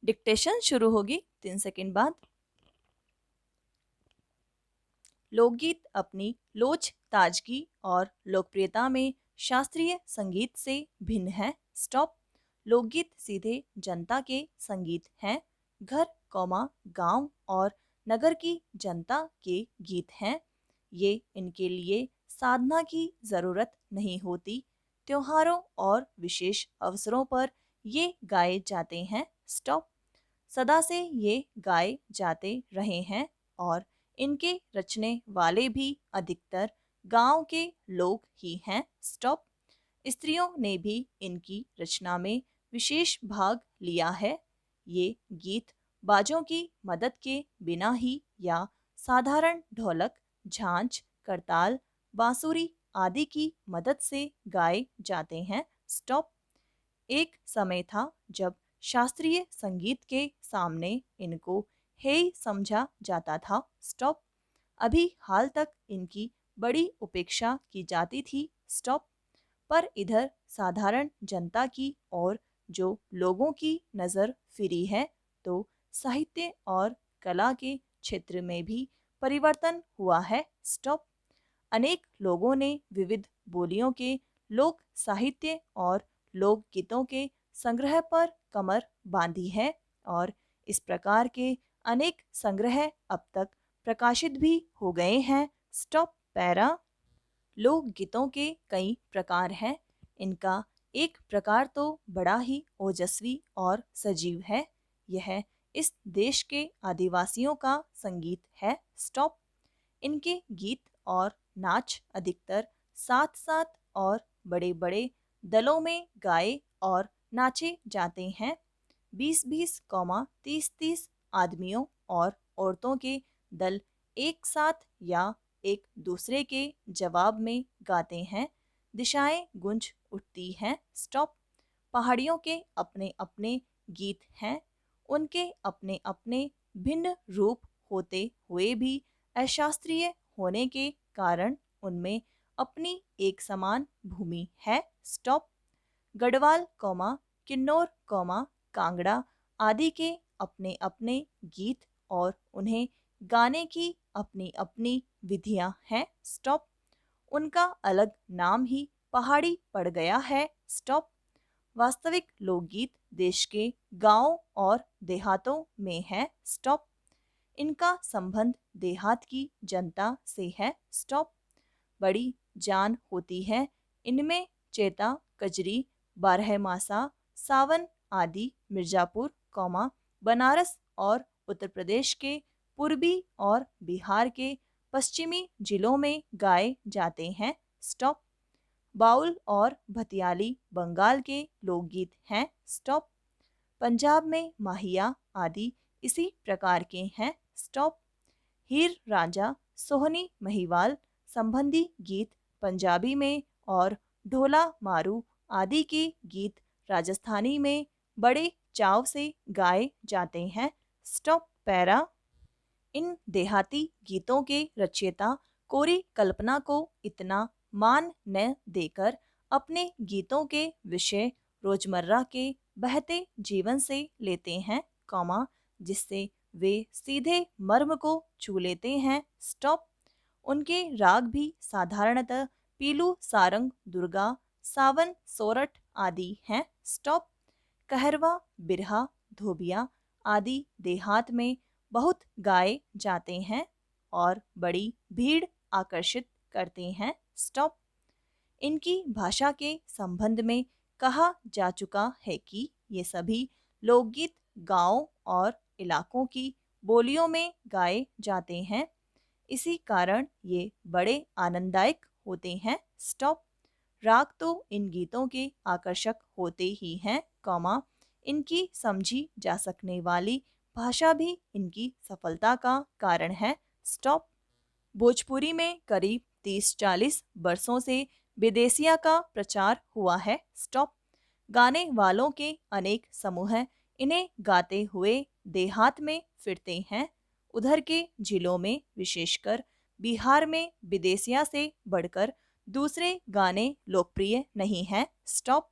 Dictation शुरू होगी 3 second बाद। लोकगीत अपनी लोच, ताजगी और लोकप्रियता में शास्त्रीय संगीत से भिन्न है। स्टॉप। लोकगीत सीधे जनता के संगीत हैं। घर, गांव और नगर की जनता के गीत हैं। ये इनके लिए साधना की जरूरत नहीं होती। त्योहारों और विशेष अवसरों पर ये गाए जाते हैं। स्टॉप। सदा से ये गाए जाते रहे हैं और इनके रचने वाले भी अधिकतर गांव के लोग ही हैं। स्टॉप। स्त्रियों ने भी इनकी रचना में विशेष भाग लिया है। ये गीत बाजों की मदद के बिना ही या साधारण ढोलक, झांझ, करताल, बांसुरी आदि की मदद से गाए जाते हैं। स्टॉप। एक समय था जब शास्त्रीय संगीत के सामने इनको हेय समझा जाता था। स्टॉप। अभी हाल तक इनकी बड़ी उपेक्षा की जाती थी। स्टॉप। पर इधर साधारण जनता की और जो लोगों की नज़र फिरी है तो साहित्य और कला के क्षेत्र में भी परिवर्तन हुआ है। स्टॉप। अनेक लोगों ने विविध बोलियों के लोक साहित्य और लोकगीतों के संग्रह पर कमर बांधी है और इस प्रकार के अनेक संग्रह अब तक प्रकाशित भी हो गए हैं। Stop para. लोकगीतों के कई प्रकार हैं। इनका एक प्रकार तो बड़ा ही ओजस्वी और सजीव है। यह इस देश के आदिवासियों का संगीत है। स्टॉप। इनके गीत और नाच अधिकतर साथ साथ और बड़े बड़े दलों में गाए और नाचे जाते हैं। 20-20, 30-30 आदमियों और औरतों के दल एक साथ या एक दूसरे के जवाब में गाते हैं। दिशाएं गूंज उठती हैं। स्टॉप। पहाड़ियों के अपने अपने गीत हैं। उनके अपने अपने भिन्न रूप होते हुए भी अशास्त्रीय होने के कारण उनमें अपनी एक समान भूमि है। स्टॉप। गढ़वाल, किन्नौर, कांगड़ा आदि के अपने अपने गीत और उन्हें गाने की अपनी अपनी विधियां हैं। स्टॉप। उनका अलग नाम ही पहाड़ी पड़ गया है। स्टॉप। वास्तविक लोकगीत देश के गांवों और देहातों में है। स्टॉप। इनका संबंध देहात की जनता से है। स्टॉप। बड़ी जान होती है इनमें। चेता, कजरी, बारहमासा, सावन आदि मिर्जापुर, बनारस और उत्तर प्रदेश के पूर्वी और बिहार के पश्चिमी जिलों में गाए जाते हैं। स्टॉप। बाउल और भतियाली बंगाल के लोकगीत हैं। स्टॉप। पंजाब में माहिया आदि इसी प्रकार के हैं। स्टॉप। हीर रांझा, सोहनी, महिवाल संबंधी गीत पंजाबी में और ढोला मारू आदि के गीत राजस्थानी में बड़े चाव से गाए जाते हैं। Stop para. इन देहाती गीतों के रचयिता कोरी कल्पना को इतना मान न देकर अपने गीतों के विषय रोजमर्रा के बहते जीवन से लेते हैं, जिससे वे सीधे मर्म को छू लेते हैं। स्टॉप। उनके राग भी साधारणतः पीलू, सारंग, दुर्गा, सावन, सोरठ आदि हैं। स्टॉप। कहरवा, बिरहा, धोबिया आदि देहात में बहुत गाए जाते हैं और बड़ी भीड़ आकर्षित करते हैं। स्टॉप। इनकी भाषा के संबंध में कहा जा चुका है कि ये सभी लोकगीत गांवों और इलाकों की बोलियों में गाए जाते हैं। इसी कारण ये बड़े आनंददायक होते हैं। स्टॉप। राग तो इन गीतों के आकर्षक होते ही हैं, इनकी समझी जा सकने वाली भाषा भी इनकी सफलता का कारण है। स्टॉप। भोजपुरी में करीब 30-40 वर्षों से विदेशिया का प्रचार हुआ है। स्टॉप। गाने वालों के अनेक समूह इन्हें गाते हुए देहात में फिरते हैं। उधर के जिलों में विशेषकर बिहार में विदेशिया से बढ़कर दूसरे गाने लोकप्रिय नहीं हैं। स्टॉप।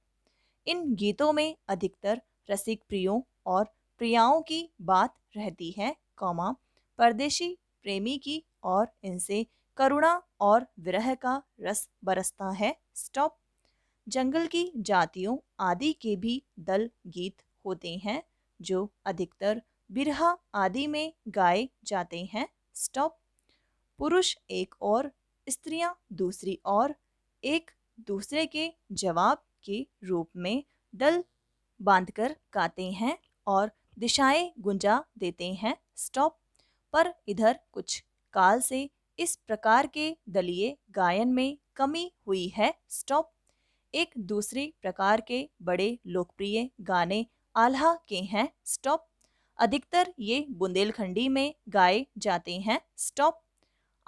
इन गीतों में अधिकतर रसिक प्रियों और प्रियाओं की बात रहती है, कौमा परदेशी प्रेमी की और इनसे करुणा और विरह का रस बरसता है। स्टॉप। जंगल की जातियों आदि के भी दल गीत होते हैं जो अधिकतर बिरहा आदि में गाए जाते हैं। स्टॉप। पुरुष एक और, स्त्रियां दूसरी और, एक दूसरे के जवाब के रूप में दल बांधकर गाते हैं और दिशाएं गुंजा देते हैं। स्टॉप। पर इधर कुछ काल से इस प्रकार के दलीय गायन में कमी हुई है। स्टॉप। एक दूसरे प्रकार के बड़े लोकप्रिय गाने आल्हा के हैं। स्टॉप। अधिकतर ये बुंदेलखंडी में गाए जाते हैं। स्टॉप।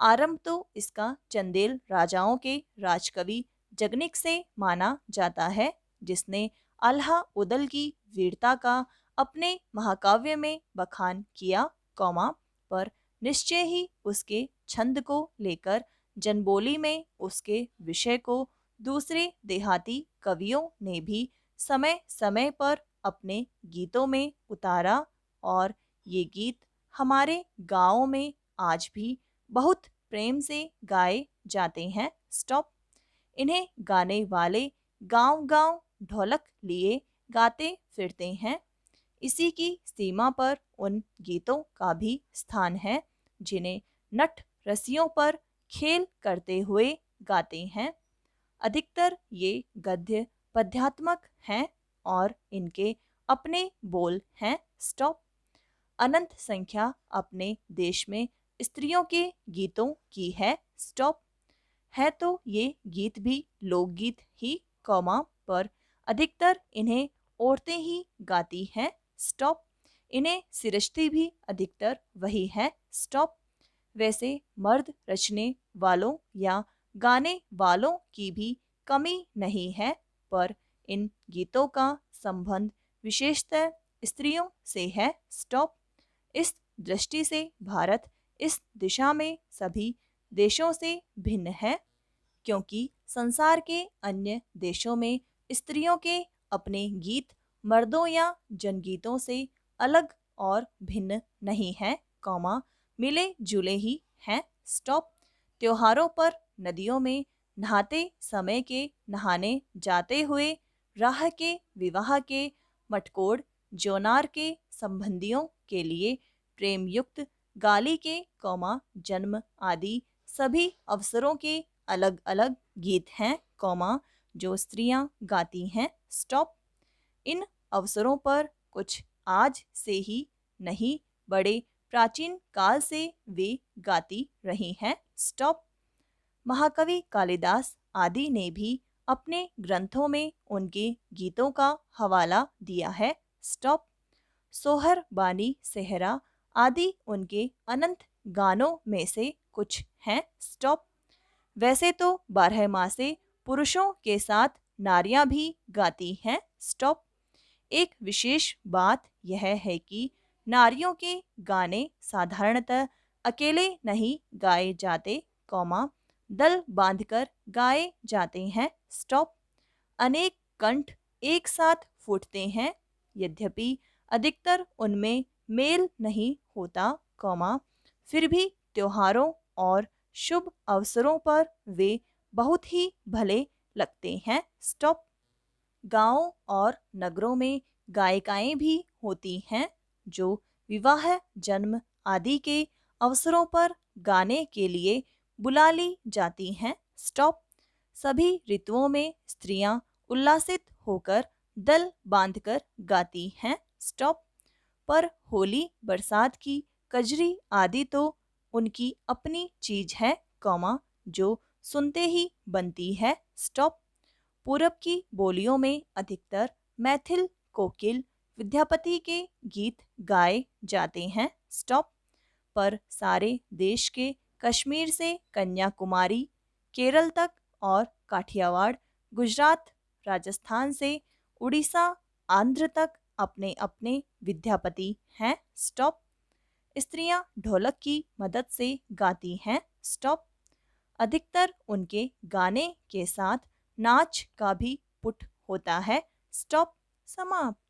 आरंभ तो इसका चंदेल राजाओं के राजकवि जगनिक से माना जाता है, जिसने आल्हा उदल की वीरता का अपने महाकाव्य में बखान किया, कौमा पर निश्चय ही उसके छंद को लेकर जनबोली में उसके विषय को दूसरे देहाती कवियों ने भी समय समय पर अपने गीतों में उतारा और ये गीत हमारे गांवों में आज भी बहुत प्रेम से गाए जाते हैं। स्टॉप। इन्हें गाने वाले गांव-गांव ढोलक लिए गाते फिरते हैं। इसी की सीमा पर उन गीतों का भी स्थान है जिन्हें नट रसियों पर खेल करते हुए गाते हैं। अधिकतर ये गद्य पद्यात्मक हैं और इनके अपने बोल हैं। स्टॉप। अनंत संख्या अपने देश में स्त्रियों के गीतों की है। स्टॉप। है तो ये गीत भी लोकगीत ही, कौमा पर अधिकतर इन्हें औरतें ही गाती हैं। स्टॉप। इन्हें सिरजती भी अधिकतर वही है। स्टॉप। वैसे मर्द रचने वालों या गाने वालों की भी कमी नहीं है, पर इन गीतों का संबंध विशेषतः स्त्रियों से है। स्टॉप। इस दृष्टि से भारत इस दिशा में सभी देशों से भिन्न है, क्योंकि संसार के अन्य देशों में स्त्रियों के अपने गीत मर्दों या जनगीतों से अलग और भिन्न नहीं है, कौमा मिले जुले ही हैं। स्टॉप। त्योहारों पर नदियों में नहाते समय के नहाने जाते हुए, राह के विवाह के मटकोड़ जोनार के संबंधियों के लिए प्रेम युक्त गाली के, कौमा जन्म आदि सभी अवसरों के अलग अलग गीत हैं, कौमा जो स्त्रियां गाती हैं। स्टॉप। इन अवसरों पर कुछ आज से ही नहीं, बड़े प्राचीन काल से वे गाती रही हैं। स्टॉप। महाकवि कालिदास आदि ने भी अपने ग्रंथों में उनके गीतों का हवाला दिया है। स्टॉप। सोहर बानी सेहरा आदि उनके अनंत गानों में से कुछ हैं। स्टॉप। वैसे तो 12 मासे पुरुषों के साथ नारियां भी गाती हैं। स्टॉप। एक विशेष बात यह है कि नारियों के गाने साधारणतः अकेले नहीं गाए जाते, कौमा दल बांधकर गाए जाते हैं। स्टॉप। अनेक कंठ एक साथ फूटते हैं, यद्यपि अधिकतर उनमें मेल नहीं होता, कौमा फिर भी त्योहारों और शुभ अवसरों पर वे बहुत ही भले लगते हैं। स्टॉप। गांवों और नगरों में गायिकाएं भी होती हैं जो विवाह जन्म आदि के अवसरों पर गाने के लिए बुला ली जाती हैं। स्टॉप। सभी ऋतुओं में स्त्रियां उल्लासित होकर दल बांधकर गाती हैं। स्टॉप। पर होली बरसात की कजरी आदि तो उनकी अपनी चीज है, कौमा जो सुनते ही बनती है। स्टॉप। पूरब की बोलियों में अधिकतर मैथिल कोकिल विद्यापति के गीत गाए जाते हैं। स्टॉप। पर सारे देश के कश्मीर से कन्याकुमारी, केरल तक और काठियावाड़, गुजरात, राजस्थान से उड़ीसा, आंध्र तक अपने अपने विद्यापति हैं। स्टॉप। स्त्रियां ढोलक की मदद से गाती हैं। स्टॉप। अधिकतर उनके गाने के साथ नाच का भी पुट होता है। स्टॉप। समाप्त।